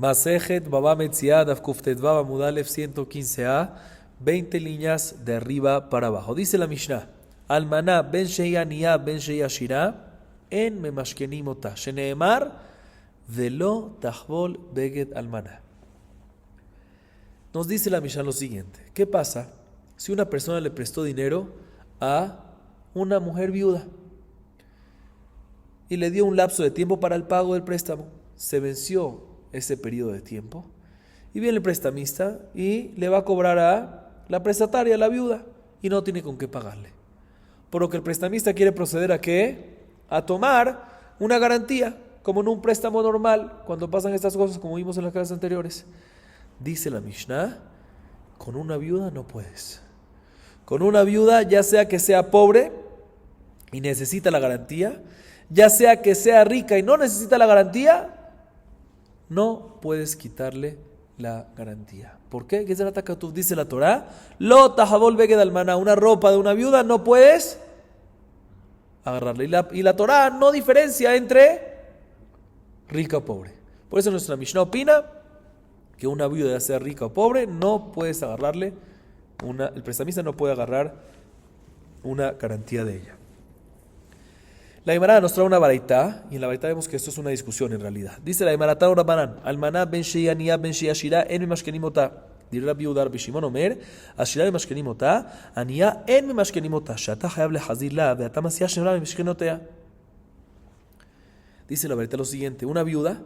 Masejet Baba Metziad Afkuftet Baba Mudalef 115a, 20 líneas de arriba para abajo. Dice la Mishnah: Almaná ben sheya niya ben sheya shira en memashkenim ota sheneemar velo tachbol beged almaná. Nos dice la Mishnah lo siguiente: ¿qué pasa si una persona le prestó dinero a una mujer viuda y le dio un lapso de tiempo para el pago del préstamo? Se venció ese periodo de tiempo y viene el prestamista y le va a cobrar a la prestataria, a la viuda, y no tiene con qué pagarle. Por lo que el prestamista quiere proceder a ¿qué? A tomar una garantía, como en un préstamo normal, cuando pasan estas cosas, como vimos en las clases anteriores. Dice la Mishnah: con una viuda no puedes. Con una viuda, ya sea que sea pobre y necesita la garantía, ya sea que sea rica y no necesita la garantía, no puedes quitarle la garantía. ¿Por qué? ¿Qué es el atacatuf? Dice la Torah: Lo tajabol beged almaná, una ropa de una viuda no puedes agarrarle. Y la Torah no diferencia entre rica o pobre. Por eso nuestra Mishnah opina que una viuda, ya sea rica o pobre, no puedes agarrarle el prestamista no puede agarrar una garantía de ella. La Gemara nos trae una baraitá, y en la baraitá vemos que esto es una discusión en realidad. Dice la Gemara: Tanu Rabbanan, Almaná ben sheya niya ben sheya shira en memashkenim ota. Dirá Rabbi Yehuda Rabbi Shimon Omer, ashira memashkenim ota, aniya en memashkenim ota, she'ata chayav lehazir la, ve'ata masiyah she'nora memashkenotea. Dice la baraitá lo siguiente: una viuda,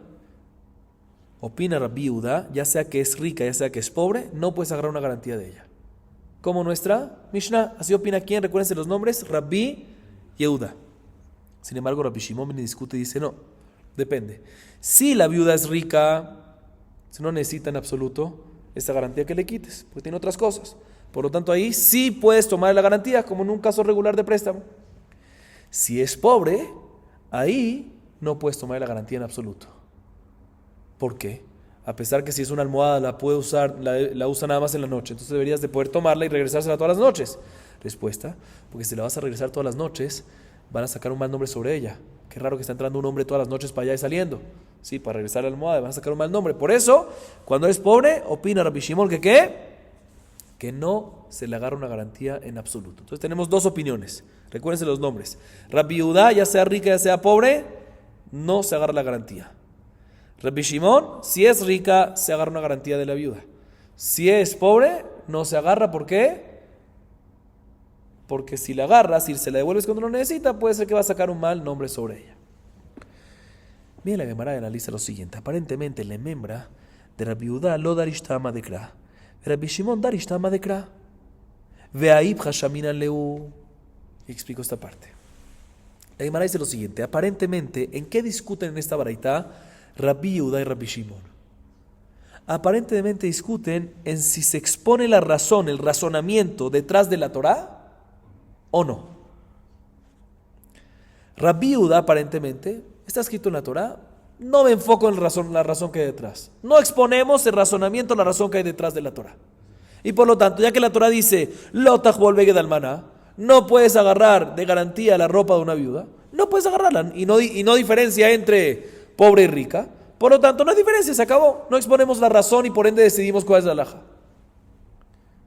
opina Rabbi Yehuda, ya sea que es rica, ya sea que es pobre, no puedes agarrar una garantía de ella. Como nuestra Mishnah, así opina quién, recuérdense los nombres, Rabbi Yehuda. Sin embargo, Rabbi Shimon discute y dice: no, depende. Si la viuda es rica, si no necesita en absoluto esta garantía que le quites, porque tiene otras cosas. Por lo tanto, ahí sí puedes tomar la garantía, como en un caso regular de préstamo. Si es pobre, ahí no puedes tomar la garantía en absoluto. ¿Por qué? A pesar que si es una almohada la puede usar, la usa nada más en la noche, entonces deberías de poder tomarla y regresársela todas las noches. Respuesta: porque si la vas a regresar todas las noches, van a sacar un mal nombre sobre ella. Qué raro que está entrando un hombre todas las noches para allá y saliendo. Sí, para regresar a la almohada van a sacar un mal nombre. Por eso, cuando eres pobre, opina Rabbi Shimon que ¿qué? Que no se le agarra una garantía en absoluto. Entonces tenemos dos opiniones. Recuérdense los nombres. Rabbi Yehuda, ya sea rica, ya sea pobre, no se agarra la garantía. Rabbi Shimon, si es rica, se agarra una garantía de la viuda. Si es pobre, no se agarra. ¿Por qué? Porque si la agarras, si se la devuelves cuando lo necesita, puede ser que va a sacar un mal nombre sobre ella. Mira, la Gemara analiza lo siguiente: aparentemente la membra de Rabbi Yehuda lo darishtama dekra, Rabbi Shimon darishtama dekra, ve'aib hashaminan leu. Y explico esta parte. La Gemara dice lo siguiente: aparentemente, ¿en qué discuten en esta baraitá Rabbi Yehuda y Rabbi Shimon? Aparentemente discuten en si se expone la razón, el razonamiento detrás de la Torá o no. Rabbi Yehuda aparentemente está escrito en la Torá, no me enfoco en la razón que hay detrás. No exponemos el razonamiento, la razón que hay detrás de la Torá. Y por lo tanto, ya que la Torá dice Lo tajbol beged almaná, no puedes agarrar de garantía la ropa de una viuda, no puedes agarrarla, y no diferencia entre pobre y rica. Por lo tanto, no hay diferencia, se acabó. No exponemos la razón y por ende decidimos cuál es la halajá.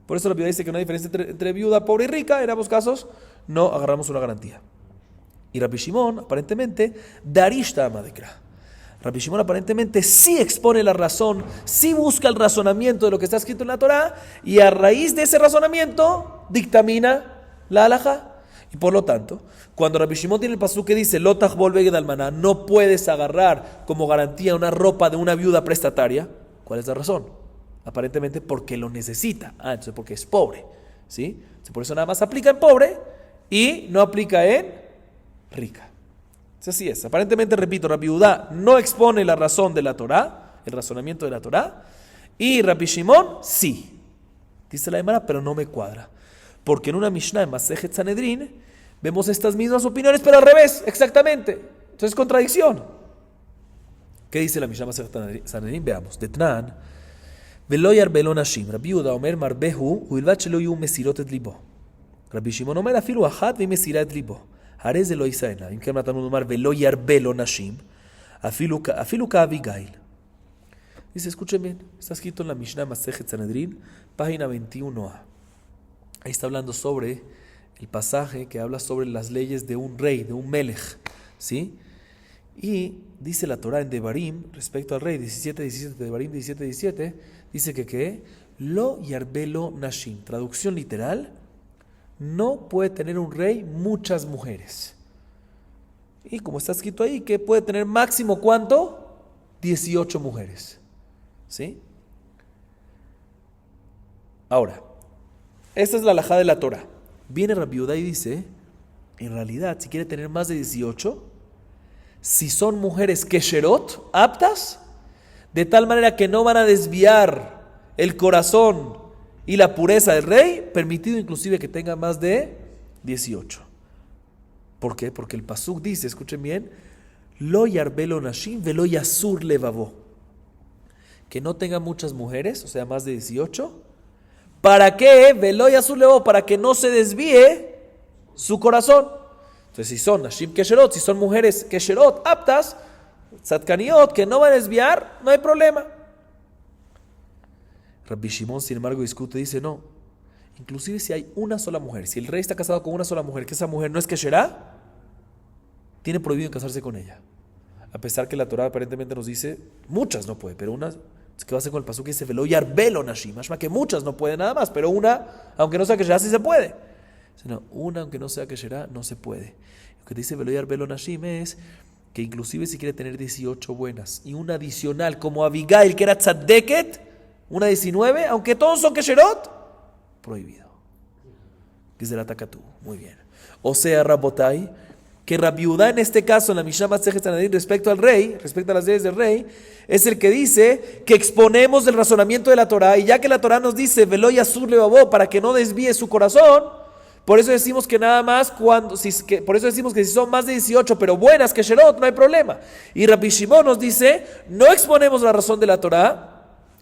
Por eso la Biblia dice que no hay diferencia entre viuda, pobre y rica. En ambos casos no agarramos una garantía. Y Rabbi Shimon aparentemente darishtama dekra. Rabbi Shimon aparentemente sí expone la razón, sí busca el razonamiento de lo que está escrito en la Torá, y a raíz de ese razonamiento dictamina la halajá. Y por lo tanto, cuando Rabbi Shimon tiene el pasú que dice Lo tajbol beged almaná, no puedes agarrar como garantía una ropa de una viuda prestataria, ¿cuál es la razón? Aparentemente porque lo necesita. Entonces porque es pobre, ¿sí? Entonces, por eso nada más aplica en pobre y no aplica en rica. Entonces, así es. Aparentemente, repito, Rabbi Yehuda no expone la razón de la Torá, el razonamiento de la Torá, y Rabbi Shimon sí. Dice la Gemara, pero no me cuadra. Porque en una Mishnah en Masejet Sanedrín vemos estas mismas opiniones, pero al revés, exactamente. Entonces, contradicción. ¿Qué dice la Mishnah Masejet Sanedrín? Veamos. Detnan ולא ירבה לו נשים. רבי יהודה אומר מרבהו ובלבד שלא יהיו מסירות את ליבו. רבי שמעון אומר אפילו אחת והיא מסירה את ליבו. הרי זה לא יישא עיניו. אם כן נתנו לומר ולא ירבה לו נשים, אפילו כאביגיל. Dice, escuchen bien, está escrito en la Mishnah Masejet Sanedrín, página 21a. Ahí está hablando sobre el pasaje que habla sobre las leyes de un rey, de un melech, ¿sí? Y dice la Torah en Devarim, respecto al rey, 17:17, Devarim 17:17, dice que lo yarbelo nashim, traducción literal, no puede tener un rey muchas mujeres. Y como está escrito ahí, que puede tener máximo, ¿cuánto? 18 mujeres, ¿sí? Ahora, esta es la halajá de la Torah. Viene Rabbi Yehudá y dice, en realidad, si quiere tener más de 18, si son mujeres kesherot, aptas, de tal manera que no van a desviar el corazón y la pureza del rey, permitido inclusive que tenga más de 18. ¿Por qué? Porque el pasuk dice, escuchen bien, lo yarbelo nashim velo yasur levavo, que no tenga muchas mujeres, o sea, más de 18. ¿Para qué? Velo yasur levavo, para que no se desvíe su corazón. Entonces, si son nashim kesherot, si son mujeres kesherot, aptas, tzadkaniot, que no van a desviar, no hay problema. Rabbi Shimon, sin embargo, discute, dice, no, inclusive si hay una sola mujer, si el rey está casado con una sola mujer, que esa mujer no es kesherá, tiene prohibido casarse con ella. A pesar que la Torah aparentemente nos dice, muchas no puede, pero una, ¿qué va a hacer con el pasuk que dice, velo yarbelo nashim? Mashma que muchas no puede nada más, pero una, aunque no sea kesherá, sí se puede. No, una, aunque no sea kesherá, no se puede. Lo que dice velo yarbelo nashim es que inclusive si quiere tener 18 buenas y una adicional como Abigail, que era tzaddeket, una 19, aunque todos son kesherot, prohibido. Dice la Takatú. Muy bien. O sea, Rabotai, que Rabbi Yehudá en este caso, en la Mishnah Masejet Sanedrín, respecto al rey, respecto a las leyes del rey, es el que dice que exponemos el razonamiento de la Torah, y ya que la Torah nos dice, velo yasur levavo, para que no desvíe su corazón, por eso decimos que nada más por eso decimos que si son más de 18, pero buenas kesherot, no hay problema. Y Rabbi Shimon nos dice, no exponemos la razón de la Torah,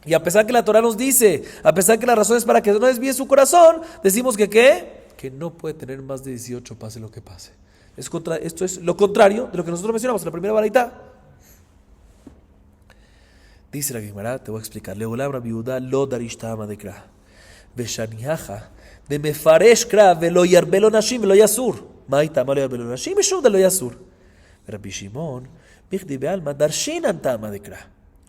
y a pesar que la Torah nos dice, a pesar que la razón es para que no desvíe su corazón, decimos que ¿qué? Que no puede tener más de 18, pase lo que pase. Esto es lo contrario de lo que nosotros mencionamos en la primera baraita. Dice la Gemara, te voy a explicar. Leolam Rabbi Yehudá lo darishta amadekra. Veshanihaja de mefaresh kra velo yarbelo nashim velo yasur. Maita malo yarbelo nashim mishum de lo yasur. Rabbi Shimon, bichdi bealma darshin anta amadekra.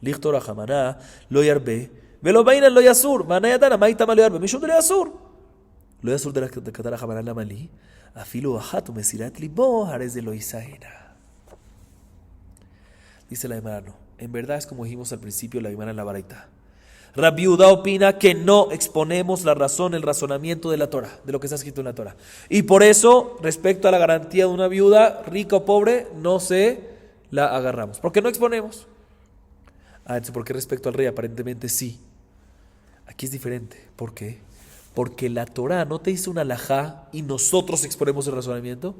Lichtor Hamana lo yarbe, velo vaina lo yasur, manayatana maita malo yarbe, mishum de lo yasur. Lo yasur de la Katara Hamana la mali, afilo bajatu mesirat libo, hares de lo isaena. Dice la Gemara, no. En verdad es como dijimos al principio la Gemara en la baraita. Rabbi Yehudá opina que no exponemos la razón, el razonamiento de la Torah, de lo que está escrito en la Torah. Y por eso, respecto a la garantía de una viuda, rica o pobre, no se la agarramos. ¿Por qué no exponemos? Entonces, ¿por qué respecto al rey? Aparentemente sí. Aquí es diferente. ¿Por qué? Porque la Torah no te dice una halajá y nosotros exponemos el razonamiento.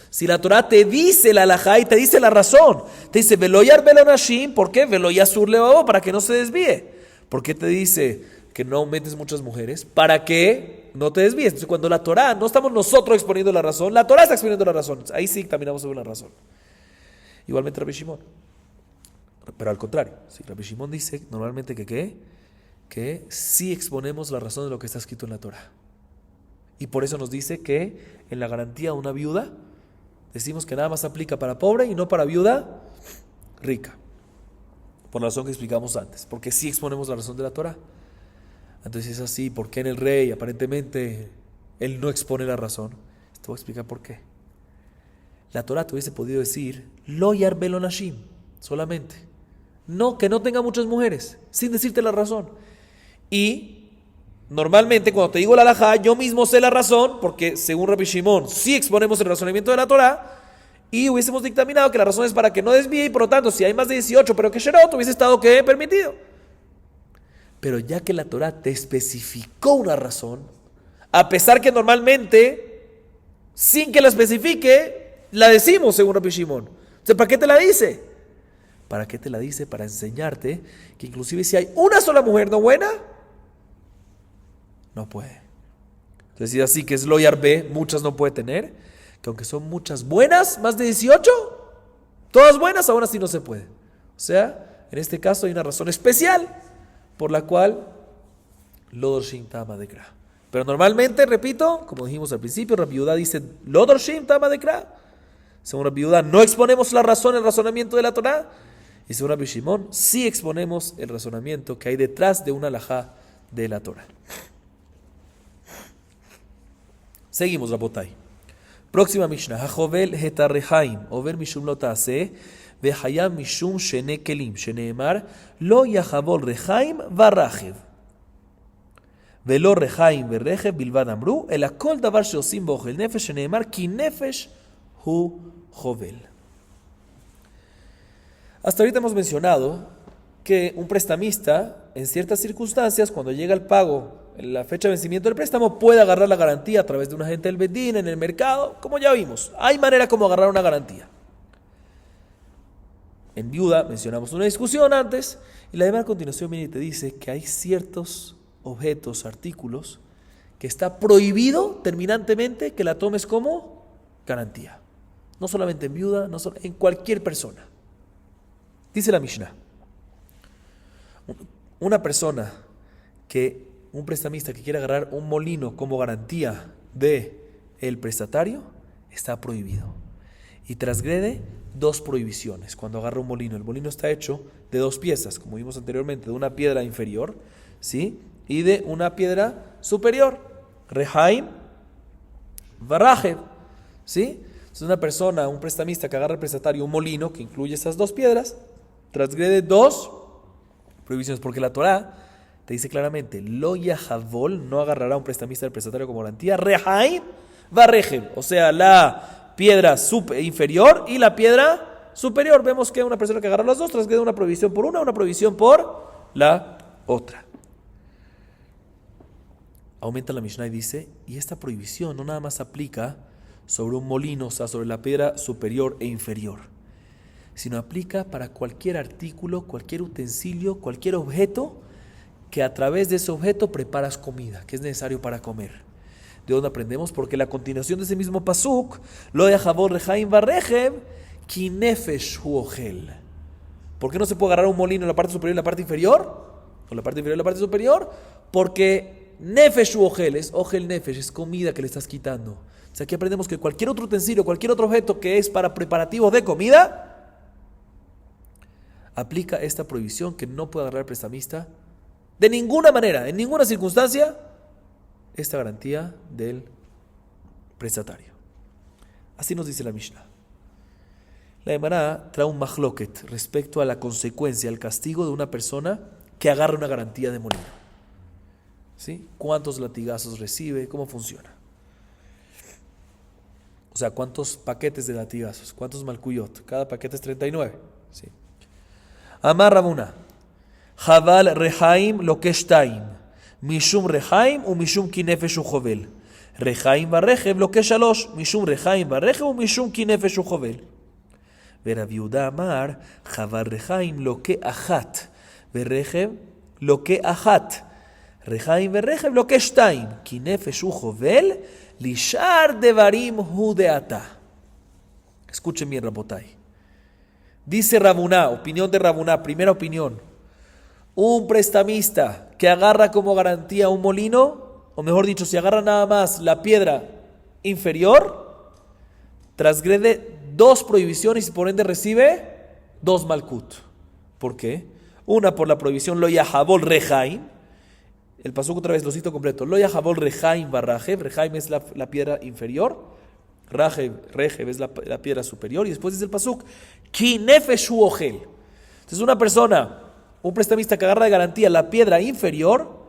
Si la Torah te dice la halajá y te dice la razón, te dice velo yarbelo nashim, ¿por qué? Velo yasur levavo, para que no se desvíe. ¿Por qué te dice que no aumentes muchas mujeres? Para que no te desvíes. Entonces, cuando la Torah, no estamos nosotros exponiendo la razón, la Torah está exponiendo la razón. Ahí sí caminamos sobre la razón. Igualmente Rabbi Shimon. Pero al contrario, si Rabbi Shimon dice normalmente que sí exponemos la razón de lo que está escrito en la Torah. Y por eso nos dice que en la garantía de una viuda, decimos que nada más aplica para pobre y no para viuda rica. Por la razón que explicamos antes, porque sí exponemos la razón de la Torah. Entonces es así, ¿por qué en el rey aparentemente él no expone la razón? Te voy a explicar por qué. La Torah te hubiese podido decir, lo yarbelo nashim, solamente. No, que no tenga muchas mujeres, sin decirte la razón. Y normalmente cuando te digo la halajá, yo mismo sé la razón, porque según Rabbi Shimon, sí exponemos el razonamiento de la Torah, y hubiésemos dictaminado que la razón es para que no desvíe, y por lo tanto, si hay más de 18, pero que Sherot, hubiese estado ¿qué? Permitido. Pero ya que la Torah te especificó una razón, a pesar que normalmente, sin que la especifique, la decimos según Rabbi Shimon. Entonces, ¿para qué te la dice? ¿Para qué te la dice? Para enseñarte que inclusive si hay una sola mujer no buena, no puede. Entonces, si así que es lo yarbe, muchas no puede tener, que aunque son muchas buenas, más de 18, todas buenas, aún así no se puede. O sea, En este caso hay una razón especial por la cual Lodorshim Tama de Kra. Pero normalmente, repito, como dijimos al principio, Rabbi Yehuda dice Lodorshim Tama de Kra. Según Rabbi Yehuda no exponemos la razón, el razonamiento de la Torah. Y según Rabbi Shimon sí exponemos el razonamiento que hay detrás de una halajá de la Torah. Seguimos, Rabotai. Próxima Mishnah. Hachovel hetarrehaim over mishum lo taaseh vehayam mishum shene kelim sheneemar lo yachavol rehaim varachev velo rehaim verechev bilvad amru el akol davar sheosim bochel nefesh sheneemar ki nefesh hu chovel. Hasta ahorita hemos mencionado que un prestamista, en ciertas circunstancias, cuando llega el pago, en la fecha de vencimiento del préstamo, puede agarrar la garantía a través de un agente del Bedín, en el mercado, como ya vimos. Hay manera como agarrar una garantía. En viuda mencionamos una discusión antes, y la demás a continuación viene y te dice que hay ciertos objetos, artículos, que está prohibido terminantemente que la tomes como garantía. No solamente en viuda, en cualquier persona. Dice la Mishnah, una persona un prestamista que quiere agarrar un molino como garantía del prestatario, está prohibido. Y transgrede dos prohibiciones. Cuando agarra un molino, el molino está hecho de dos piezas, como vimos anteriormente, de una piedra inferior, ¿sí? Y de una piedra superior, Rehaim, Varajev, ¿sí? Es una persona, un prestamista que agarra al prestatario un molino que incluye esas dos piedras, transgrede dos prohibiciones, porque la Torah te dice claramente, lo yajavol, no agarrará un prestamista del prestatario como garantía, rehaim va rejem, o sea, la piedra inferior y la piedra superior. Vemos que una persona que agarra las dos transgrede una prohibición por una prohibición por la otra. Aumenta la Mishnah y dice, y esta prohibición no nada más aplica sobre un molino, o sea, sobre la piedra superior e inferior, sino aplica para cualquier artículo, cualquier utensilio, cualquier objeto que a través de ese objeto preparas comida, que es necesario para comer. ¿De dónde aprendemos? Porque la continuación de ese mismo pasuk, lo yajavol rehaim varrejev, ki nefesh hu ochel. ¿Por qué no se puede agarrar un molino en la parte superior y la parte inferior? ¿O la parte inferior y la parte superior? Porque nefesh hu ochel, es ochel nefesh, es comida que le estás quitando. O sea, aquí aprendemos que cualquier otro utensilio, cualquier otro objeto que es para preparativos de comida, aplica esta prohibición que no puede agarrar el prestamista de ninguna manera, en ninguna circunstancia, esta garantía del prestatario. Así nos dice la Mishnah. La Gemara trae un mahloket respecto a la consecuencia, al castigo de una persona que agarra una garantía de molino. ¿Sí? ¿Cuántos latigazos recibe? ¿Cómo funciona? O sea, ¿cuántos paquetes de latigazos? ¿Cuántos malkuyot? Cada paquete es 39. ¿Sí? Amar Rabuna, Javal Rehaim Lokeshtaim, Mishum Rehaim u Mishum Kinefesh u Jovel. Rehaim Barrejev Lokeshalosh, Mishum Rehaim Barrejev u Mishum Kinefesh u Jovel. Rabbi Yehuda Amar, Javal Rehaim Loke Achat, Berrejev Loke Achat. Rehaim Berrejev Lokeshtaim, Kinefesh u Jovel, Lishar Devarim hu deata. Escuchen bien, Rabotai. Dice Rabuná, opinión de Rabuná, primera opinión. Un prestamista que agarra como garantía un molino, o mejor dicho, si agarra nada más la piedra inferior, transgrede dos prohibiciones y por ende recibe dos malkut. ¿Por qué? Una por la prohibición lo yajavol rehaim. El pasuk otra vez lo cito completo. Lo yajavol rehaim barrajev. Rehaim es la piedra inferior. Rejev es la piedra superior. Y después dice el pasuk, ki nefesh hu ochel. Entonces una persona, un prestamista que agarra de garantía la piedra inferior,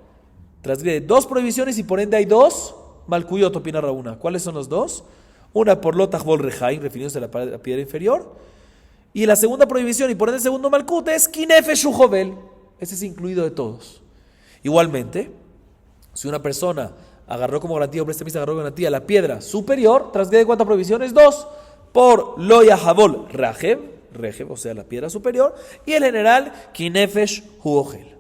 transgrede dos prohibiciones y por ende hay dos malkuyot, opina Raúna. ¿Cuáles son los dos? Una por lo tajbol rehaim, refiriéndose a la piedra inferior. Y la segunda prohibición y por ende el segundo malkut es ki nefesh hu jovel. Ese es incluido de todos. Igualmente, si una persona agarró como garantía, un prestamista agarró como garantía la piedra superior, transgrede ¿cuántas prohibiciones? Dos. Por lo yajavol rejev, o sea, la piedra superior, y el general, kinefesh hu ochel.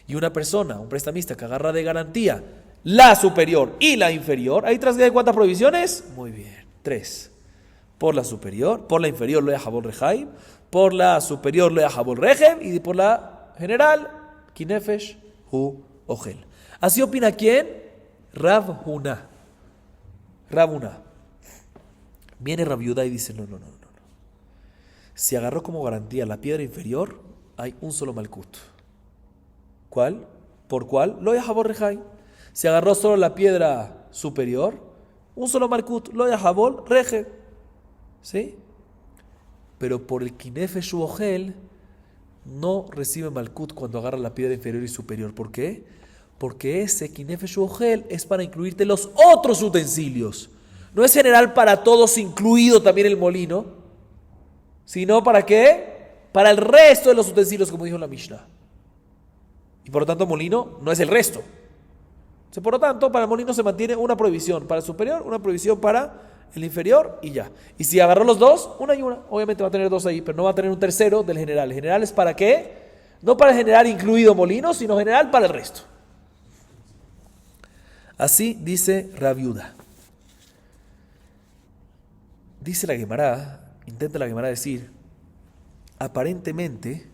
Y una persona, un prestamista que agarra de garantía la superior y la inferior, ahí transgrede ¿cuántas prohibiciones? Muy bien, 3. Por la superior, por la inferior lo yajavol rehaim, Por la superior, lo yajabol rejem, y por la general, kinefesh hu ogel. ¿Así opina quién? Rav Huna. Rav Huna. Viene Rav Yehuda y dice, no. Si agarró como garantía la piedra inferior, hay un solo malkut. ¿Cuál? ¿Por cuál? Lo yajabol rejai. Si agarró solo la piedra superior, un solo malkut. Lo yajabol reje. ¿Sí? Pero por el kinefesh hu ogel, no recibe malkut cuando agarra la piedra inferior y superior. ¿Por qué? Porque ese kinefesh hu ogel es para incluirte los otros utensilios. No es general para todos, incluido también el molino, sino ¿para qué? Para el resto de los utensilios, como dijo la Mishnah. Y por lo tanto, molino no es el resto. Por lo tanto, para el molino se mantiene una prohibición para el superior, una prohibición para el inferior y ya. Y si agarró los dos, una y una. Obviamente va a tener dos ahí, pero no va a tener un tercero del general. El general es para qué? No para el general incluido molino, sino general para el resto. Así dice Rav Yehuda. Dice la Gemara, intenta la Gemara decir, aparentemente,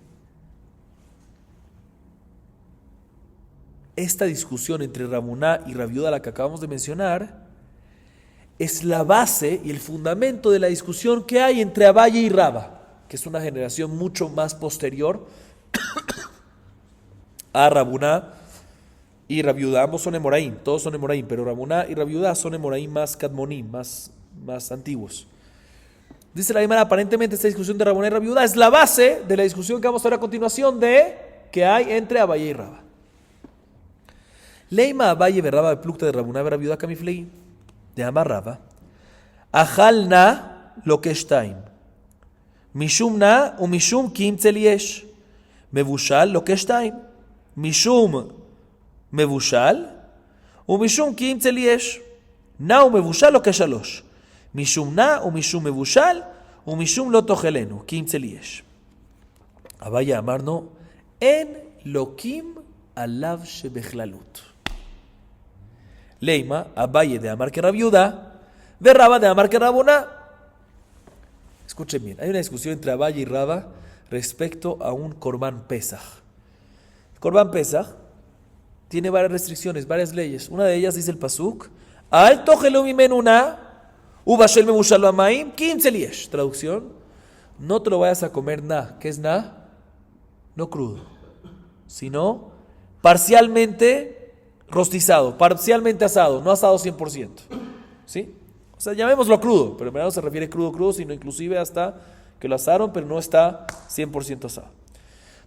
esta discusión entre Rav Huna y Rav Yehuda, la que acabamos de mencionar, es la base y el fundamento de la discusión que hay entre Abaye y Raba, que es una generación mucho más posterior a Rav Huna y Rav Yehuda. Ambos son Emoraim, todos son Emoraim, pero Rav Huna y Rav Yehuda son Emoraim más Kadmonim, más antiguos. Dice la Gemara, aparentemente esta discusión de Rav Huna y Rav Yehuda es la base de la discusión que vamos a ver a continuación que hay entre Abaye y Raba. Leima Abaye berraba de plukta de Rav Huna y Rav Yehuda kamiflei. De Amar Rava, Ajalna lo que shtaim, Mishumna u Mishum kim tzeliyesh, Mevushal lo que shtaim, Mishum Mevushal u Mishum kim tzeliyesh, Na u Mevushal lo que shalosh, Mishum na u Mishum Mevushal u Mishum lo tochelenu, kim tzeliyesh. Abaya Amarno, En lokim alav shebechlalut. Leima, Abaye de Amar que Rav Yehuda, de Raba de Amar que Rav Huna. Escuchen bien, hay una discusión entre Abaye y Raba respecto a un Korban Pesach. El Korban Pesach tiene varias restricciones, varias leyes. Una de ellas dice el Pasuk, Al tochelu mimenu na, ubashel memushal b'mayim, kim tzeliyesh. Traducción, no te lo vayas a comer na. ¿Qué es na? No crudo, sino parcialmente rostizado, parcialmente asado, no asado 100%. ¿Sí? O sea, llamémoslo crudo, pero en verdad no se refiere crudo, sino inclusive hasta que lo asaron, pero no está 100% asado.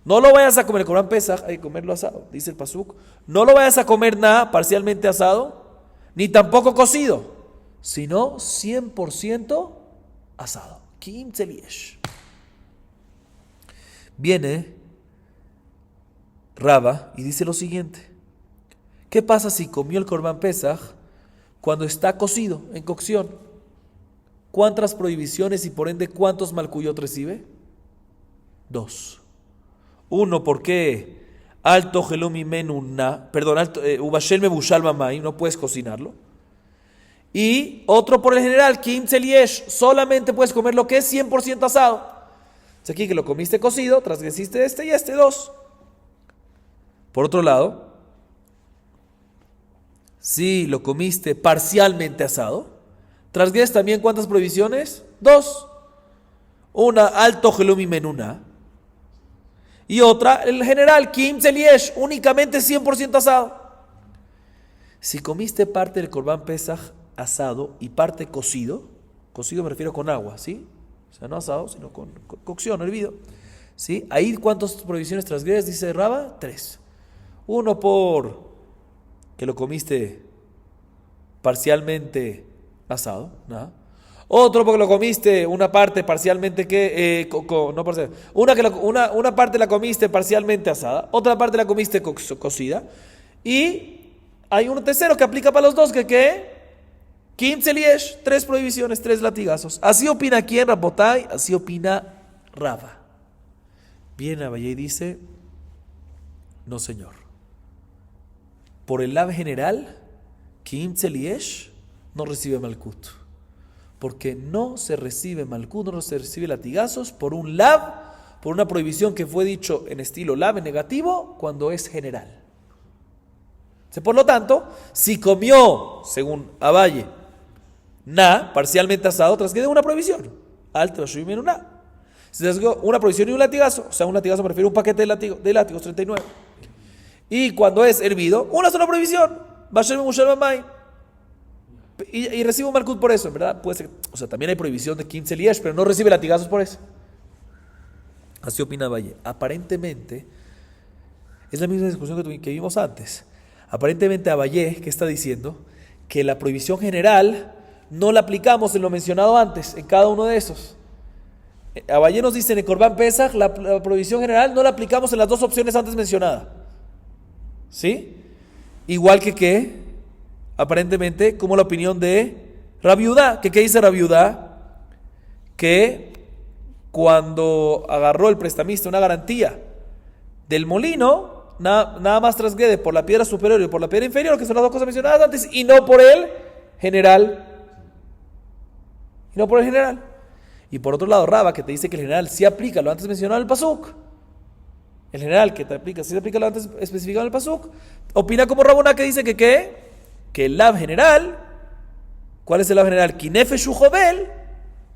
No lo vayas a comer, el Korban Pesach hay que comerlo asado, dice el Pasuk. No lo vayas a comer nada parcialmente asado, ni tampoco cocido, sino 100% asado. Kim tzeliyesh. Viene Raba y dice lo siguiente. ¿Qué pasa si comió el Korban Pesach cuando está cocido, en cocción? ¿Cuántas prohibiciones y por ende cuántos malkuyot recibe? 2. Uno, porque alto gelomi menuna, perdón, ubashel mebushal mamay, no puedes cocinarlo. Y otro por el general, kim tzeliyesh, solamente puedes comer lo que es 100% asado. Es aquí que lo comiste cocido, transgresiste este y este 2. Por otro lado, si lo comiste parcialmente asado, transgredes también ¿cuántas prohibiciones? 2. Una, alto gelumi menuna. Y otra, el general, kim tzeliyesh, únicamente 100% asado. Si comiste parte del Korban Pesach asado y parte cocido me refiero con agua, ¿sí? O sea, no asado, sino con cocción, hervido. ¿Sí? Ahí, ¿cuántas prohibiciones transgredes? Dice Raba, 3. Uno por que lo comiste parcialmente asado, ¿no? Otro porque lo comiste una parte parcialmente no parcial, una parte la comiste parcialmente asada, otra parte la comiste cocida, y hay un tercero que aplica para los dos, que kim tzeliyesh, 3 prohibiciones, 3 latigazos. Así opina quién, Rabotai, así opina Rava. Viene Abaye y dice, no señor. Por el lab general, kim tzeliyesh no recibe malkut. Porque no se recibe malkut, no se recibe latigazos por un lav, por una prohibición que fue dicho en estilo lav, en negativo, cuando es general. Por lo tanto, si comió, según Abaye, parcialmente asado, transgrede una prohibición. Alto, si transgrede una prohibición y un latigazo, o sea, un latigazo me refiero a un paquete de látigos 39. Y cuando es hervido, una sola prohibición. Y recibe un malkut por eso, ¿verdad? Puede ser, o sea, también hay prohibición de 15 liesh, pero no recibe latigazos por eso. Así opina Valle. Aparentemente, es la misma discusión que vimos antes. Aparentemente Valle, ¿qué está diciendo? Que la prohibición general no la aplicamos en lo mencionado antes, en cada uno de esos. Valle nos dice en el Corban Pesach, la prohibición general no la aplicamos en las dos opciones antes mencionadas. ¿Sí? Igual que aparentemente, como la opinión de Rabbi Yudá. ¿Qué dice Rabbi Yudá? Que cuando agarró el prestamista una garantía del molino, nada más transgrede por la piedra superior y por la piedra inferior, que son las dos cosas mencionadas antes, y no por el general. Y por otro lado, Raba, que te dice que el general sí aplica lo antes mencionado en el pasuk. El general que te aplica, sí se aplica lo antes especificado en el pasuk. Opina como Raboná, que dice que el lav general, ¿cuál es el lav general? Kinefesh ujovel,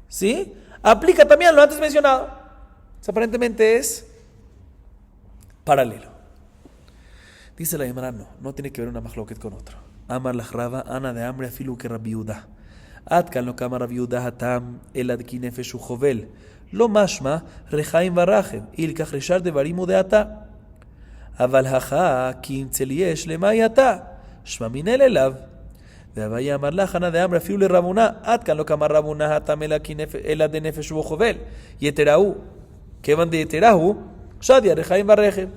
¿sí? Aplica también lo antes mencionado. O sea, aparentemente es paralelo. Dice la Gemara, no tiene que ver una mahloket con otro. Amar la Rava, ana de hambre afilu que Rabbi Yudá. Atkan lo kama Rabbi Yudá hatam elad kinefesh ujovel. Lo mashma rechaim varachem ilkach reshar de varimu de ata. Aval hacha kim tzeliesh lemay ata. Shma minel elav. Ve'avaya amar la hana de hambre afilu le Rabuná. Atkan lo kama Rabuná hatam elad de nefesh ujovel. Yeterahu. Kevan de yeterahu. Shadia rechaim varachem.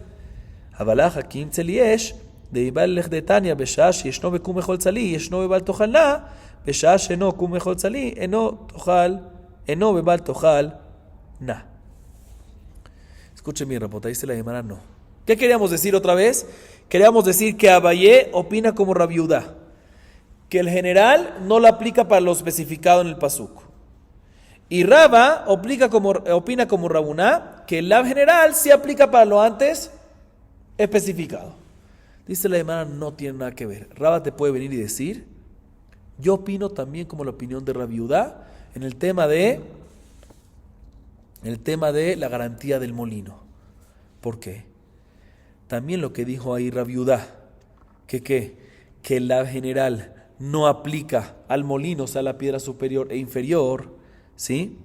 Avalach hakim tzeliesh de ibal lech de Tanya beshash yeshno bekum echol tzali yeshno bebal tochalna beshash eno kum echol tzali eno bebal tochal na. Escuchen bien, Rapota, dice la Gemara no. ¿Qué queríamos decir otra vez? Queríamos decir que Abaye opina como Rabbi Yudá, que el general no lo aplica para lo especificado en el pasuk. Y Raba opina como Rabuná, que el lav general sí aplica para lo antes especificado. Dice la Gemara, no tiene nada que ver. Raba te puede venir y decir, yo opino también como la opinión de Rabbi Yudá en el tema de la garantía del molino. ¿Por qué? También lo que dijo ahí Rabbi Yudá, que el lav general no aplica al molino, o sea, la piedra superior e inferior, ¿sí?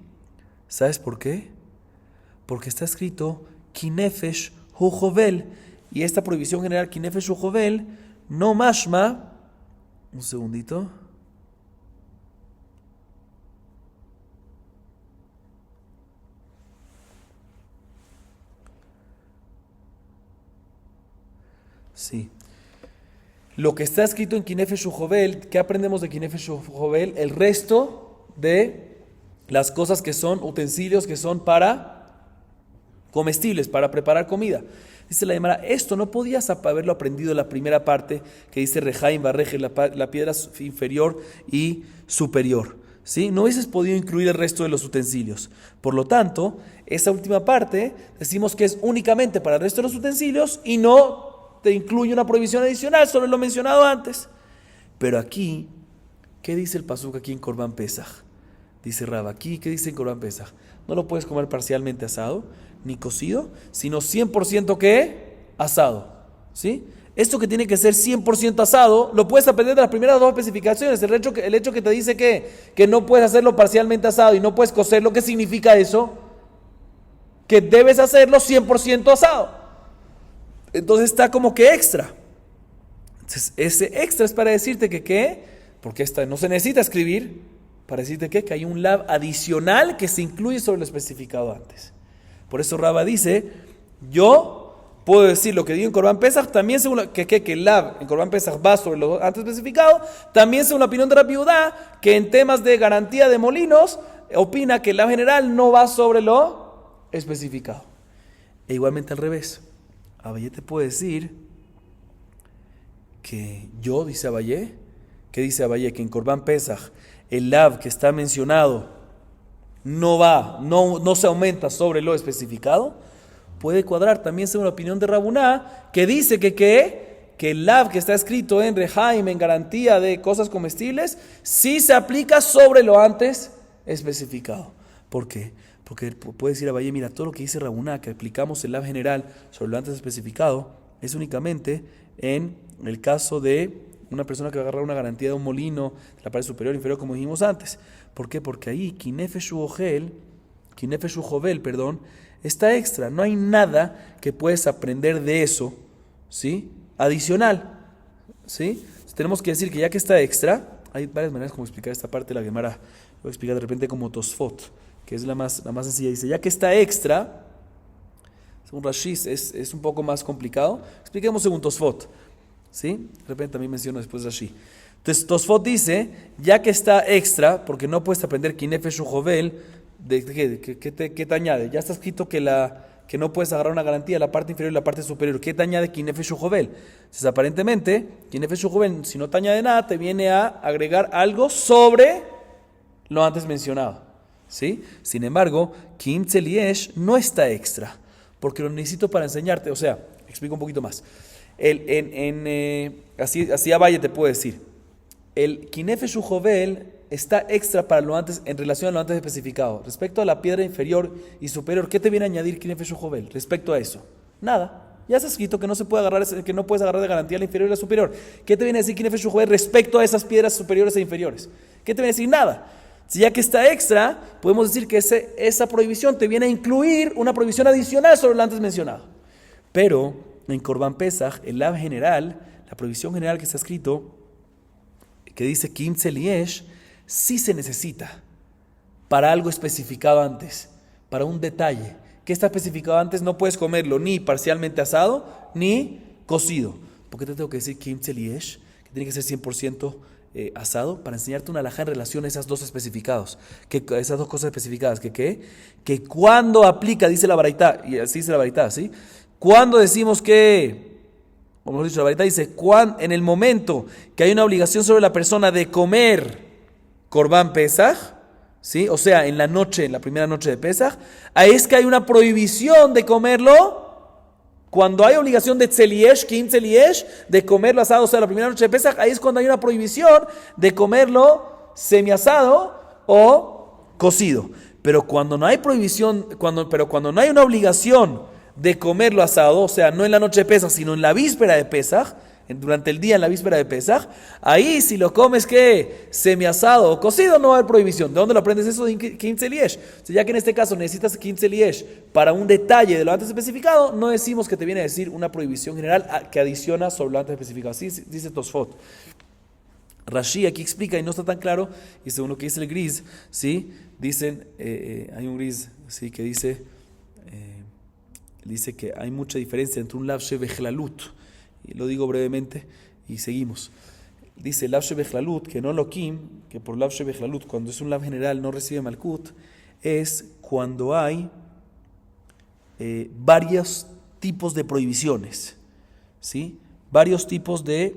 ¿Sabes por qué? Porque está escrito Kinefesh hu jovel. Y esta prohibición general, Kinefesh hu jovel, no mashma. Un segundito. Sí. Lo que está escrito en Kinefesh hu jovel, ¿qué aprendemos de Kinefesh hu jovel? El resto de las cosas que son utensilios que son para comestibles, para preparar comida. Dice la Gemara, esto no podías haberlo aprendido en la primera parte que dice Rejaim Barreje, la piedra inferior y superior. ¿Sí? No hubieses podido incluir el resto de los utensilios. Por lo tanto, esa última parte decimos que es únicamente para el resto de los utensilios y no te incluye una prohibición adicional sobre lo mencionado antes. Pero aquí, ¿qué dice el pasuk aquí en Corban Pesach? Dice Raba, aquí, ¿qué dice en Corban Pesach? No lo puedes comer parcialmente asado, ni cocido, sino 100% ¿qué? Asado. ¿Sí? Esto que tiene que ser 100% asado, lo puedes aprender de las primeras dos especificaciones. El hecho que te dice que no puedes hacerlo parcialmente asado y no puedes cocerlo, ¿qué significa eso? Que debes hacerlo 100% asado. Entonces está como que extra. Entonces ese extra es para decirte que ¿qué? Porque esta no se necesita escribir, para decirte que hay un lav adicional que se incluye sobre lo especificado antes. Por eso Raba dice, yo puedo decir lo que digo en Corban Pesach, también según que el lav en Corban Pesach va sobre lo antes especificado, también según la opinión de Rabbi Yudá, que en temas de garantía de molinos, opina que el lav general no va sobre lo especificado. E igualmente al revés. Abayé te puede decir que dice Abayé, que en Corban Pesach el lav que está mencionado no se aumenta sobre lo especificado, puede cuadrar también según la opinión de Rabuná, que dice que el lav que está escrito en Rehaim, en garantía de cosas comestibles, sí se aplica sobre lo antes especificado. ¿Por qué? Porque puede decir a Valle, mira, todo lo que dice Rabuná, que aplicamos el lav general sobre lo antes especificado, es únicamente en el caso de una persona que va a agarrar una garantía de un molino de la parte superior e inferior, como dijimos antes. ¿Por qué? Porque ahí, Kinefesh Ujovel, está extra. No hay nada que puedes aprender de eso, ¿sí? Adicional, ¿sí? Tenemos que decir que ya que está extra, hay varias maneras como explicar esta parte de la Gemara. Voy a explicar de repente como Tosfot, que es la más sencilla. Dice, ya que está extra, según Rashi es un poco más complicado. Expliquemos según Tosfot, ¿sí? De repente también menciono después Rashi. Entonces Tosfot dice, ya que está extra, porque no puedes aprender Kinefesh Ujovel, ¿qué te añade? Ya está escrito que no puedes agarrar una garantía la parte inferior y la parte superior. ¿Qué te añade Kinefesh Ujovel? Entonces aparentemente, Kinefesh Ujovel, si no te añade nada, te viene a agregar algo sobre lo antes mencionado, ¿sí? Sin embargo, Kim Tzeliesh no está extra, porque lo necesito para enseñarte. O sea, explico un poquito más. Así a Valle te puedo decir. El Kinefesh Ujovel está extra para lo antes, en relación a lo antes especificado. Respecto a la piedra inferior y superior, ¿qué te viene a añadir Kinefesh Ujovel? Respecto a eso, nada. Ya está escrito que no puedes agarrar de garantía la inferior y la superior. ¿Qué te viene a decir Kinefesh Ujovel respecto a esas piedras superiores e inferiores? ¿Qué te viene a decir? Nada. Si ya que está extra, podemos decir que esa prohibición te viene a incluir una prohibición adicional sobre lo antes mencionado. Pero en Korban Pesach, el lav general, la prohibición general que está escrito, que dice Kim Tzeliesh, sí se necesita para algo especificado antes, para un detalle. ¿Qué está especificado antes? No puedes comerlo ni parcialmente asado, ni cocido. ¿Por qué te tengo que decir Kim Tzeliesh? Que tiene que ser 100% asado, para enseñarte una halajá en relación a esas dos especificados. Esas dos cosas especificadas. Que cuando aplica, dice la Baraitá, y así dice la Baraitá, ¿sí? Cuando decimos que, como hemos dicho, la Baraitá dice, en el momento que hay una obligación sobre la persona de comer Korban Pesach, ¿sí? O sea, en la primera noche de Pesach, ahí es que hay una prohibición de comerlo. Cuando hay obligación de Tzeliesh, Kim Tzeliesh, de comerlo asado, o sea, la primera noche de Pesach, ahí es cuando hay una prohibición de comerlo semiasado o cocido. Pero cuando no hay prohibición, cuando no hay una obligación de comerlo asado, o sea, no en la noche de Pesach, sino en la víspera de Pesach, durante el día en la víspera de Pesach, ahí si lo comes que semiasado o cocido no va a haber prohibición. ¿De dónde lo aprendes eso? De Kim Tzeliesh. O sea, ya que en este caso necesitas Kim Tzeliesh para un detalle de lo antes especificado, no decimos que te viene a decir una prohibición general que adiciona sobre lo antes especificado. Así dice Tosfot. Rashi aquí explica y no está tan claro, y según lo que dice el Gris, ¿sí? Dicen, hay un Gris, ¿sí? Que dice que hay mucha diferencia entre un lav shebechlalut, y lo digo brevemente y seguimos. Dice lav shebechlalut, que no lokim, que por lav shebechlalut, cuando es un lav general no recibe malkut, es cuando hay varios tipos de prohibiciones, ¿sí? Varios tipos de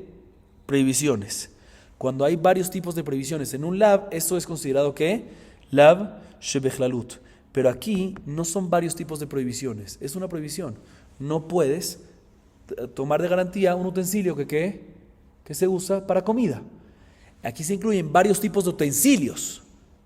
prohibiciones. Cuando hay varios tipos de prohibiciones en un lav, eso es considerado ¿qué? Lav shebechlalut. Pero aquí no son varios tipos de prohibiciones, es una prohibición. No puedes tomar de garantía un utensilio que se usa para comida. Aquí se incluyen varios tipos de utensilios,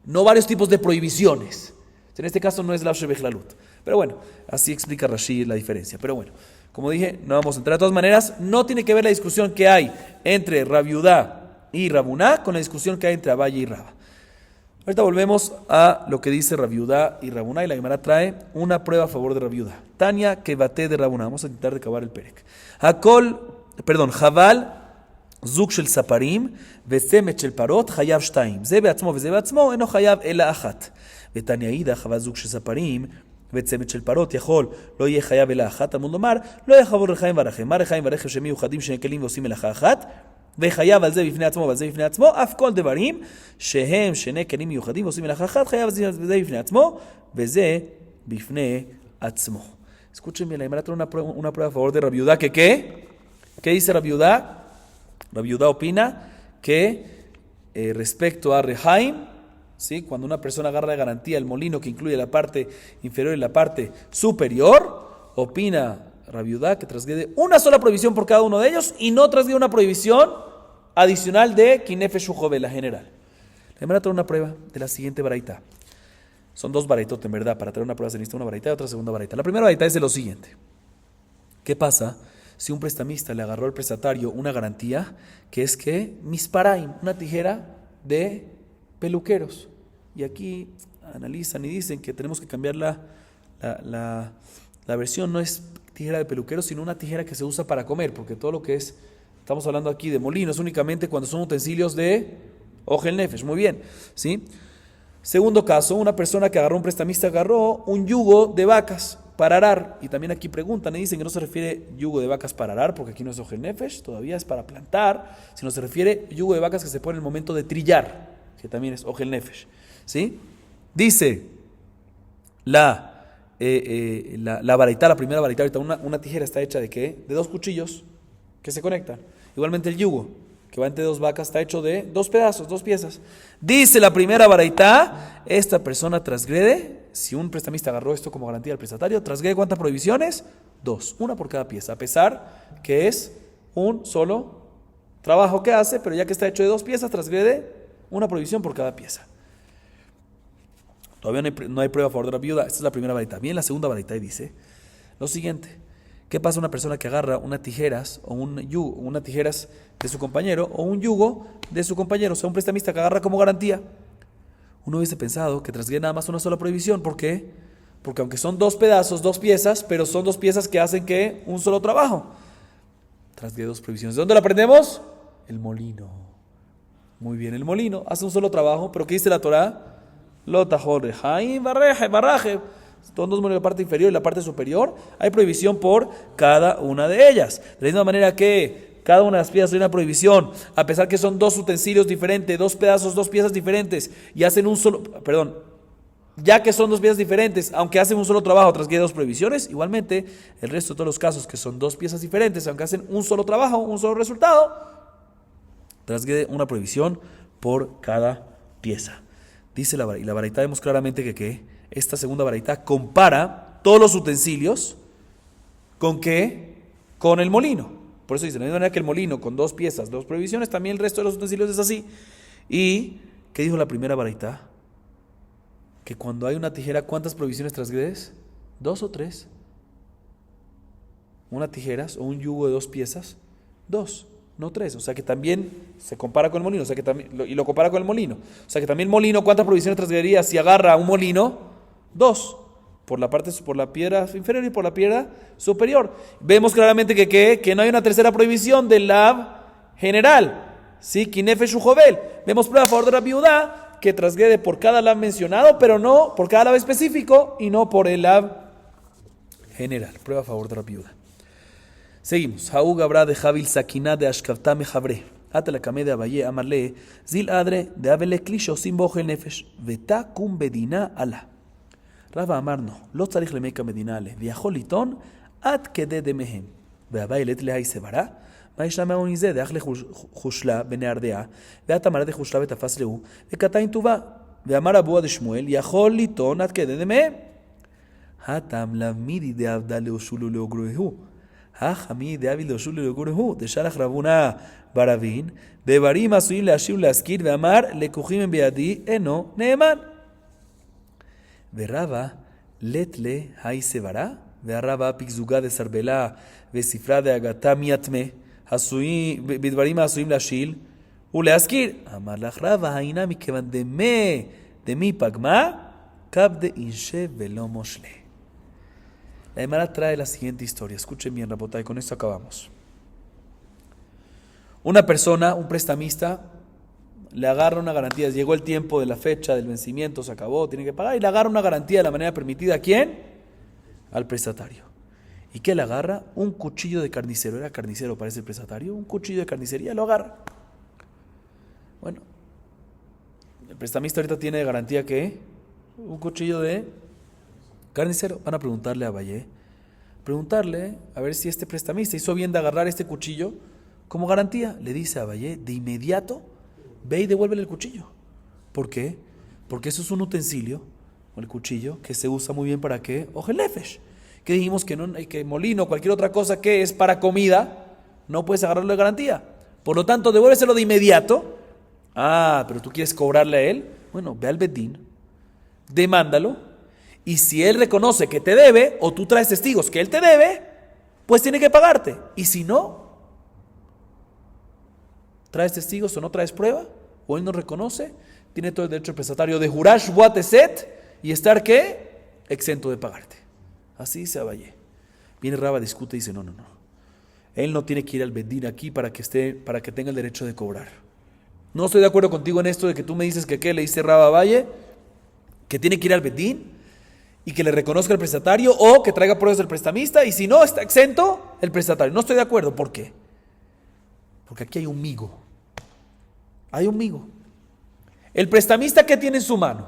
no varios tipos de prohibiciones. En este caso no es lav shebechlalut. Pero bueno, así explica Rashi la diferencia. Pero bueno, como dije, no vamos a entrar. De todas maneras, no tiene que ver la discusión que hay entre Rabbi Yudá y Rabuná con la discusión que hay entre Abaye y Raba. Ahorita volvemos a lo que dice Rabbi Yudá y Rabuná, y la Gemara trae una prueba a favor de Rabbi Yudá. Tania que bate de Rabuná. Vamos a intentar de acabar el perek. Javal זוג של ספרים וצמד של פרות חייב שתיים. זה בעצמו וזה בעצמו אינו חייב אלא אחת. ותניא אידך חבל זוג של ספרים וצמד של פרות יכול לא יהיה חייב אלא אחת. תלמוד לומר לא יחברו רחיים ורחם. מה רחיים ורכב שמיוחדים שנקלים ועושים מלאכה אחת? וחייב על זה בפני עצמו ועל זה בפני עצמו. אף כל דברים שהם שני כלים מיוחדים ועושים מלאכה אחת חייב על זה בפני עצמו וזה בפני עצמו. Escúchenme, la Gemara trae una prueba a favor de Rabbi Yudá. ¿Qué dice Rabbi Yudá? Rabbi Yudá opina que respecto a Rehaim, ¿sí? Cuando una persona agarra de garantía el molino que incluye la parte inferior y la parte superior, opina Rabbi Judá que transgrede una sola prohibición por cada uno de ellos y no transgrede una prohibición adicional de Kinefesh Ujove, la general. Le van a traer una prueba de la siguiente baraita. Son dos baraitot, en verdad. Para traer una prueba se necesita una baraita y otra segunda baraita. La primera baraita es de lo siguiente. ¿Qué pasa si un prestamista le agarró al prestatario una garantía que es que misparaim, una tijera de peluqueros? Y aquí analizan y dicen que tenemos que cambiar la versión. No es tijera de peluqueros, sino una tijera que se usa para comer, porque todo lo que es, estamos hablando aquí de molinos únicamente cuando son utensilios de Ojel Nefesh. Muy bien, ¿sí? Segundo caso, una persona que agarró, un prestamista agarró un yugo de vacas para arar. Y también aquí preguntan y dicen que no se refiere yugo de vacas para arar, porque aquí no es Ojel Nefesh, todavía es para plantar, sino se refiere yugo de vacas que se pone en el momento de trillar, que también es Ojel Nefesh, ¿sí? Dice la baraita, la primera baraita, ahorita una tijera está hecha ¿de qué? De dos cuchillos que se conectan. Igualmente el yugo, que va entre dos vacas, está hecho de dos pedazos, dos piezas. Dice la primera baraita, esta persona transgrede, si un prestamista agarró esto como garantía al prestatario, transgrede ¿cuántas prohibiciones? Dos, una por cada pieza, a pesar que es un solo trabajo que hace, pero ya que está hecho de dos piezas, transgrede una prohibición por cada pieza. Todavía no hay prueba a favor de la viuda. Esta es la primera varita. Bien, la segunda varita y dice lo siguiente. ¿Qué pasa a una persona que agarra unas tijeras o unas tijeras de su compañero o un yugo de su compañero? O sea, un prestamista que agarra como garantía. Uno hubiese pensado que transgrede nada más una sola prohibición. ¿Por qué? Porque aunque son dos pedazos, dos piezas, pero son dos piezas que hacen que un solo trabajo. Transgrede dos prohibiciones. ¿De dónde lo aprendemos? El molino. Muy bien, el molino hace un solo trabajo, pero ¿qué dice la Torá? Todos en la parte inferior y la parte superior hay prohibición por cada una de ellas. De la misma manera que cada una de las piezas tiene una prohibición, a pesar que son dos utensilios diferentes, dos pedazos, dos piezas diferentes, y hacen un solo, ya que son dos piezas diferentes, aunque hacen un solo trabajo, transgrede dos prohibiciones, igualmente el resto de todos los casos que son dos piezas diferentes, aunque hacen un solo trabajo, un solo resultado, transgrede una prohibición por cada pieza. Dice la baraita, vemos claramente que esta segunda baraita compara todos los utensilios con ¿qué? Con el molino. Por eso dice, de la misma manera que el molino con dos piezas, dos prohibiciones, también el resto de los utensilios es así. ¿Y qué dijo la primera baraita? Que cuando hay una tijera, ¿cuántas prohibiciones transgredes? ¿Dos o tres? ¿Una tijeras o un yugo de dos piezas? Dos. No tres, o sea que también se compara con el molino, o sea que también, y lo compara con el molino. O sea que también el molino, ¿cuántas prohibiciones transgrediría si agarra un molino? Dos, por la piedra inferior y por la piedra superior. Vemos claramente que no hay una tercera prohibición del lab general, ¿sí? Kinefesh Ujobel. Vemos prueba a favor de la viuda que transgrede por cada lab mencionado, pero no por cada lab específico y no por el lab general. Prueba a favor de la viuda. Seguimos. Haú Gabra de Jabil Sakiná de Ashkavta Mejabre. Atala Kame de Abaye Amarle. Zil Adre de Abele Klisho sin Bojel Nefesh. Veta Kum Bedina Ala. Rava Amarno. Lo Tzarich Lemeka Medinale. Viajó Litón. At Kede de Mehem. Veabaye Letle Hay Sebara. Maishna Meonize de Achle Jushla Beneardea. Veatamara de Jushla Betafas Leu. Vekatain Tuva. Veamara Bua de Shmuel. Viajó Litón. At Kede de Mehem. Hatam Lavmidi de Abdale Ushulu Leogruehu. Hamid de Abil Doshul Legurehu, de Shalach Rabuna Baravin, de Barim Asuim Leashim Leaskir, de Amar Lekujim en Beadi, Eno Neeman. De Raba Letle Haisevara, de Raba Pixuga de Sarbela, de Sifra de Agata Miatme, de Barim Asuim Leashil, Uleaskir, Amar Lach Raba Hainami Kevan de mi Pagma, Kab de Inshe Velo Moshle. La Gemara trae la siguiente historia. Escuchen bien, Rabotay, con esto acabamos. Una persona, un prestamista, le agarra una garantía. Llegó el tiempo de la fecha del vencimiento, se acabó, tiene que pagar. Y le agarra una garantía de la manera permitida. ¿A quién? Al prestatario. ¿Y qué le agarra? Un cuchillo de carnicero. Era carnicero, parece el prestatario. Un cuchillo de carnicería, lo agarra. Bueno, el prestamista ahorita tiene de garantía ¿qué? Un cuchillo de carnicero. Van a preguntarle a Valle, a ver si este prestamista hizo bien de agarrar este cuchillo como garantía. Le dice a Valle, de inmediato ve y devuélvele el cuchillo. ¿Por qué? Porque eso es un utensilio, el cuchillo, que se usa muy bien para ¿qué? Ojel nefesh. Que dijimos que, no, que molino, cualquier otra cosa que es para comida, no puedes agarrarlo de garantía. Por lo tanto, devuélveselo de inmediato. Ah, pero tú quieres cobrarle a él. Bueno, ve al bedín, demándalo, y si él reconoce que te debe, o tú traes testigos que él te debe, pues tiene que pagarte. Y si no, traes testigos o no traes prueba, o él no reconoce, tiene todo el derecho el prestatario de jurar Shvuat Eset y estar ¿qué? Exento de pagarte. Así dice Abaye. Viene Raba, discute y dice, no. Él no tiene que ir al bedín aquí para que tenga el derecho de cobrar. No estoy de acuerdo contigo en esto de que tú me dices que ¿qué? Le dice Raba a Abaye, que tiene que ir al bedín y que le reconozca el prestatario o que traiga pruebas del prestamista, y si no, está exento el prestatario. No estoy de acuerdo. ¿Por qué? Porque aquí hay un migo. Hay un migo. El prestamista, ¿qué tiene en su mano?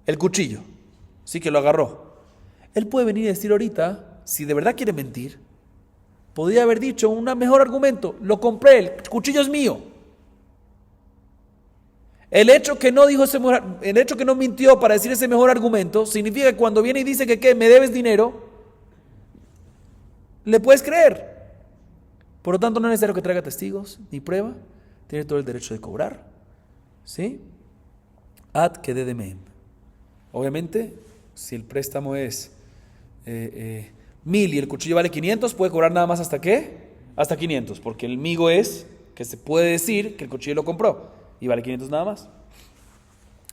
El cuchillo. Sí, que lo agarró. Él puede venir y decir ahorita, si de verdad quiere mentir, podría haber dicho un mejor argumento. Lo compré, el cuchillo es mío. El hecho que no mintió para decir ese mejor argumento significa que cuando viene y dice que ¿qué? Me debes dinero, le puedes creer. Por lo tanto, no es necesario que traiga testigos ni prueba. Tiene todo el derecho de cobrar. ¿Sí? Ad kededemem. Obviamente, si el préstamo es 1000 y el cuchillo vale 500, puede cobrar nada más hasta ¿qué? Hasta 500, porque el migo es que se puede decir que el cuchillo lo compró y vale 500 nada más.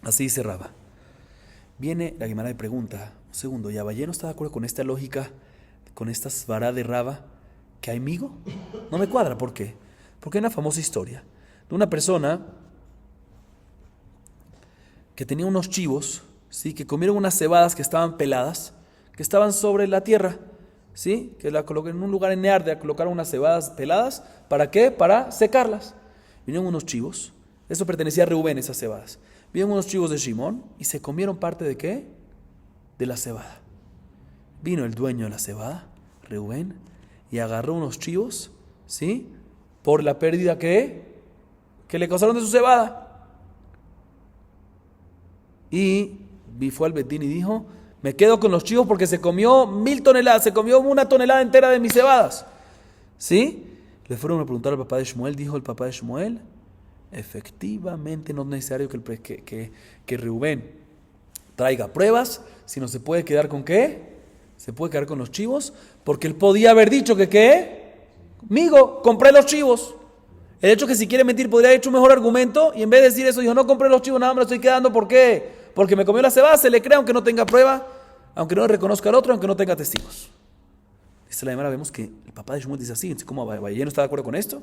Así dice Raba. Viene la Gemara y pregunta, un segundo, ¿y Abaye no está de acuerdo con esta lógica, con esta svará de Raba, que hay migo? No me cuadra, ¿por qué? Porque hay una famosa historia de una persona que tenía unos chivos, ¿sí? Que comieron unas cebadas que estaban peladas, que estaban sobre la tierra, ¿sí? Que la colocaron en un lugar en Neardea, colocaron unas cebadas peladas, ¿para qué? Para secarlas. Vinieron unos chivos, eso pertenecía a Reubén, esas cebadas. Vinieron unos chivos de Shimón y se comieron parte de ¿qué? De la cebada. Vino el dueño de la cebada, Reubén, y agarró unos chivos, ¿sí? Por la pérdida que le causaron de su cebada. Y fue al bedín y dijo, me quedo con los chivos porque se comió 1000 toneladas, se comió 1 tonelada entera de mis cebadas. ¿Sí? Le fueron a preguntar al papá de Shmuel, dijo el papá de Shmuel, efectivamente no es necesario que Reubén traiga pruebas, sino se puede quedar con ¿qué? Se puede quedar con los chivos, porque él podía haber dicho que ¿qué? Migo, compré los chivos. El hecho que si quiere mentir podría haber hecho un mejor argumento y en vez de decir eso dijo, no compré los chivos, nada, me los estoy quedando, ¿por qué? Porque me comió la cebada, se le cree aunque no tenga prueba, aunque no le reconozca al otro, aunque no tenga testigos. Dice la Gemara, vemos que el papá de Shmuel dice así, ¿cómo Abaye no está de acuerdo con esto?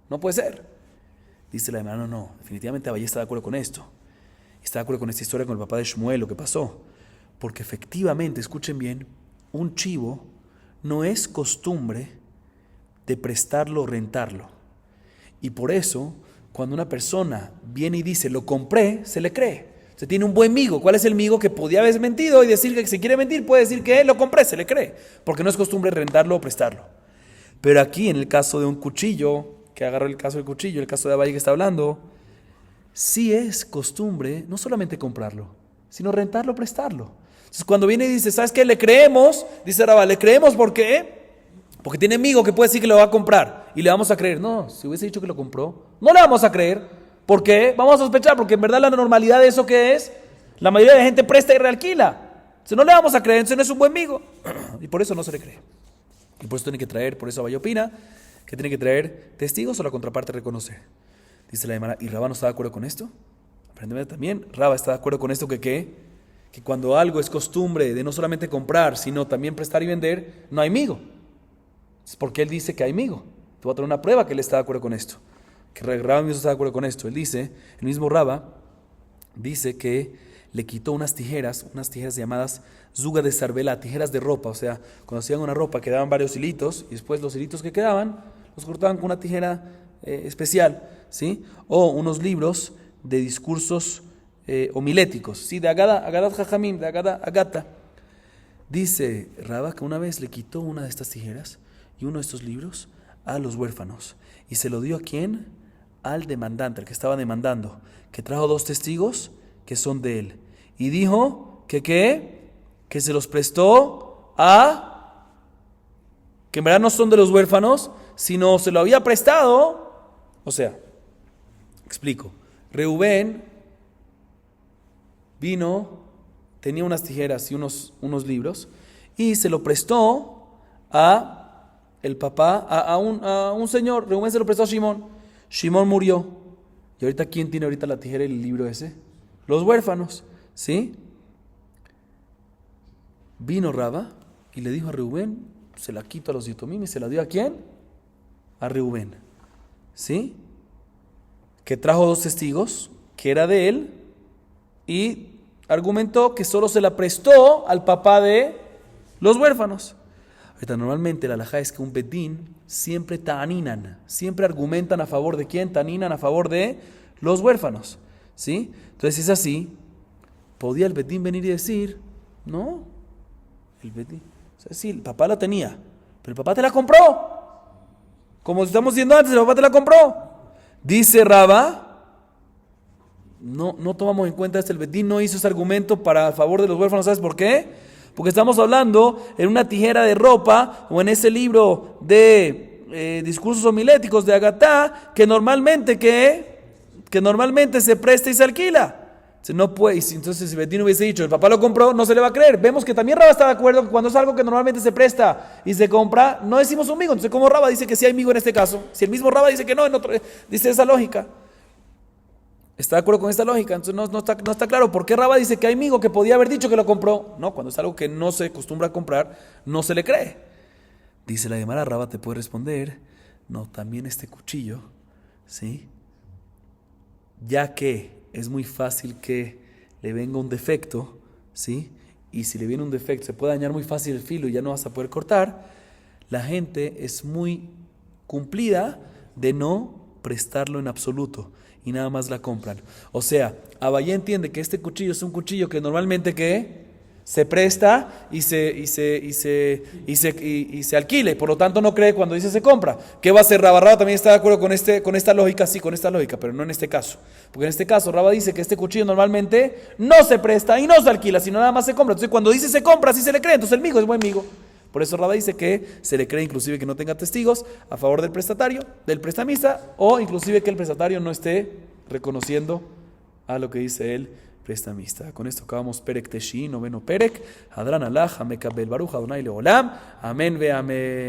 No puede ser. Dice la Gemara, no, definitivamente Abaye está de acuerdo con esto. Está de acuerdo con esta historia con el papá de Shmuel, lo que pasó. Porque efectivamente, escuchen bien, un chivo no es costumbre de prestarlo o rentarlo. Y por eso, cuando una persona viene y dice, lo compré, se le cree. Se tiene un buen migo. ¿Cuál es el migo? Que podía haber mentido y decir que si quiere mentir puede decir que lo compré, se le cree. Porque no es costumbre rentarlo o prestarlo. Pero aquí, en el caso de un cuchillo, que agarró el caso del cuchillo, el caso de Abaye que está hablando, sí es costumbre no solamente comprarlo, sino rentarlo o prestarlo. Entonces, cuando viene y dice, ¿sabes qué? Le creemos, dice Rabá, le creemos ¿por qué? Porque tiene amigo que puede decir que lo va a comprar y le vamos a creer. No, si hubiese dicho que lo compró, no le vamos a creer. ¿Por qué? Vamos a sospechar, porque en verdad la normalidad de eso que es, la mayoría de gente presta y realquila. Si no le vamos a creer, entonces no es un buen amigo. Y por eso no se le cree. Y por eso tiene que traer, por eso Abaye opina, que tiene que traer testigos o la contraparte reconocer. Dice la Gemara, ¿y Rabá no está de acuerdo con esto? Aparentemente también Rabá está de acuerdo con esto que cuando algo es costumbre de no solamente comprar, sino también prestar y vender, no hay migo. Es porque él dice que hay migo. Te voy a traer una prueba que él está de acuerdo con esto. Que Rabá mismo está de acuerdo con esto. Él dice, el mismo Rabá dice que le quitó unas tijeras llamadas zuga de sarvela, tijeras de ropa. O sea, cuando hacían una ropa quedaban varios hilitos y después los hilitos que quedaban los cortaban con una tijera especial, ¿sí? O unos libros de discursos homiléticos, ¿sí? De Agadat Jajamim, de Agata. Dice Rabá que una vez le quitó una de estas tijeras y uno de estos libros a los huérfanos. ¿Y se lo dio a quién? al demandante, al que estaba demandando, que trajo 2 testigos que son de él. Y dijo que ¿qué? Que se los prestó que en verdad no son de los huérfanos, sino se lo había prestado. O sea, explico. Reubén vino, tenía unas tijeras y unos libros, y se lo prestó a el papá, a un señor. Reubén se lo prestó a Shimón. Shimón murió. ¿Y ahorita quién tiene ahorita la tijera y el libro ese? Los huérfanos, ¿sí? Vino Raba y le dijo a Reubén, se la quito a los Yitomim, y se la dio ¿a quién? A Reubén, ¿sí? Que trajo 2 testigos, que era de él, y argumentó que solo se la prestó al papá de los huérfanos. Ahorita normalmente la halajá es que un bedín siempre ta'aninan, siempre argumentan a favor de quién, ta'aninan a favor de los huérfanos, ¿sí? Entonces si es así, podía el bedín venir y decir, no, el bedín, o sea, sí, el papá la tenía, pero el papá te la compró, como estamos diciendo antes, el papá te la compró. Dice Raba, no tomamos en cuenta el bedín no hizo ese argumento a favor de los huérfanos, ¿sabes por qué? Porque estamos hablando en una tijera de ropa o en ese libro de discursos homiléticos de Agatá que normalmente se presta y se alquila. No puede, entonces si Betín hubiese dicho el papá lo compró, no se le va a creer. Vemos que también Raba está de acuerdo que cuando es algo que normalmente se presta y se compra, no decimos un migo. Entonces, ¿cómo Raba dice que sí hay migo en este caso? Si el mismo Raba dice que no, en otro, dice esa lógica. ¿Está de acuerdo con esta lógica? Entonces no está claro por qué Raba dice que hay migo que podía haber dicho que lo compró. No, cuando es algo que no se acostumbra a comprar, no se le cree. Dice la Gemara, Raba te puede responder, no, también este cuchillo, ¿sí? Ya que es muy fácil que le venga un defecto, ¿sí? Y si le viene un defecto, se puede dañar muy fácil el filo y ya no vas a poder cortar. La gente es muy cumplida de no prestarlo en absoluto y nada más la compran. O sea, Abayé entiende que este cuchillo es un cuchillo que normalmente ¿qué? Se presta y se alquile, por lo tanto no cree cuando dice se compra. ¿Qué va a hacer Raba? Raba también está de acuerdo con esta lógica, sí, con esta lógica, pero no en este caso. Porque en este caso Raba dice que este cuchillo normalmente no se presta y no se alquila, sino nada más se compra. Entonces cuando dice se compra, sí se le cree, entonces el migo es buen migo. Por eso Raba dice que se le cree inclusive que no tenga testigos a favor del prestatario, del prestamista, o inclusive que el prestatario no esté reconociendo a lo que dice él prestamista. Con esto acabamos Perek Teshi, noveno Perek. Hadran Allah, Hamekabel Baruch, Adonai Leolam. Amén ve amén.